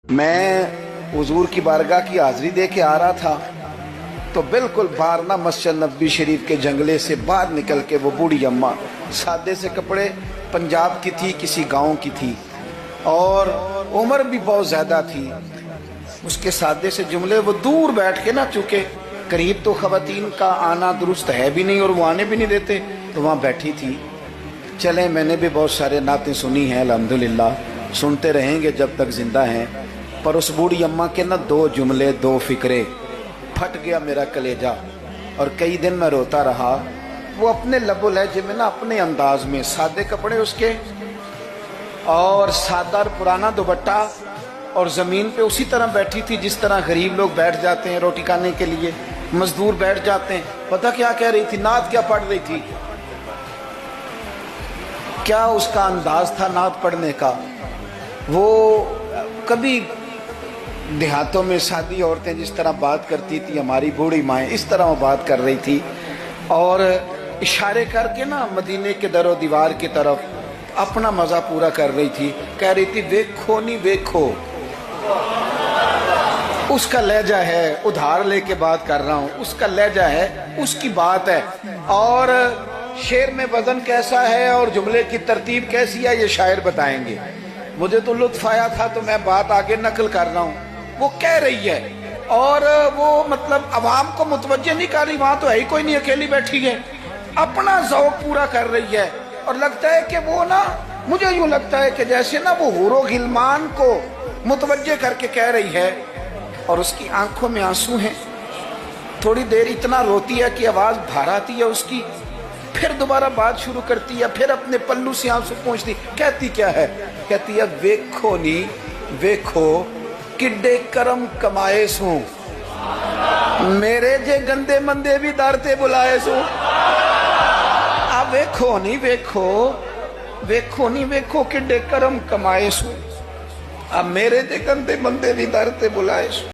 मैं हुजूर की बारगाह की हाजिरी दे के आ रहा था तो बिल्कुल बाहर ना मस्जिद नबी शरीफ के जंगले से बाहर निकल के वो बूढ़ी अम्मा, सादे से कपड़े, पंजाब की थी, किसी गांव की थी और उम्र भी बहुत ज़्यादा थी। उसके सादे से जुमले वो दूर बैठ के ना, चूँकि करीब तो ख़वातीन का आना दुरुस्त है भी नहीं और वो आने भी नहीं देते, तो वहाँ बैठी थी। चले, मैंने भी बहुत सारे नातें सुनी हैं, अल्हम्दुलिल्लाह, सुनते रहेंगे जब तक ज़िंदा हैं। पर उस बूढ़ी अम्मा के ना दो जुमले, दो फिक्रे, फट गया मेरा कलेजा और कई दिन मैं रोता रहा। वो अपने लबो लहजे में ना, अपने अंदाज में, सादे कपड़े उसके और सादा पुराना दुपट्टा, और ज़मीन पे उसी तरह बैठी थी जिस तरह गरीब लोग बैठ जाते हैं रोटी खाने के लिए, मजदूर बैठ जाते हैं। पता क्या कह रही थी? नात क्या पढ़ रही थी? क्या उसका अंदाज था नात पढ़ने का? वो कभी देहातों में सादी औरतें जिस तरह बात करती थी, हमारी बूढ़ी माएँ इस तरह वो बात कर रही थी और इशारे करके ना मदीने के दरो दीवार की तरफ अपना मज़ा पूरा कर रही थी। कह रही थी, वेखो नहीं वेखो। उसका लहजा है, उधार लेके बात कर रहा हूँ, उसका लहजा है, उसकी बात है। और शेर में वजन कैसा है और जुमले की तरतीब कैसी है ये शायर बताएंगे। मुझे तो लुत्फ आया था तो मैं बात आगे नकल कर रहा हूँ। वो कह रही है और वो मतलब अवाम को मुतवज्जे नहीं कर रही, वहां तो है ही कोई नहीं, अकेली बैठी है, अपना ज़ौक़ पूरा कर रही है। और लगता है कि वो ना, मुझे यूं लगता है कि जैसे ना वो हुरो गिलमान को मुतवज्जे करके कह रही है और उसकी आंखों में आंसू हैं। थोड़ी देर इतना रोती है कि आवाज़ बाहर आती है उसकी, फिर दोबारा बात शुरू करती है, फिर अपने पल्लू से आंसू पहुँचती। कहती क्या है? कहती है, वेखो नी वेखो किड्डे करम कमाए सू, मेरे जे गंदे मंदे भी दर ते बुलाए सू। अब वेखो नी वेखो, वेखो नी वेखो किड्डे करम कमाए सू, अब मेरे जे गंदे मंदे भी दर ते बुलाए सू।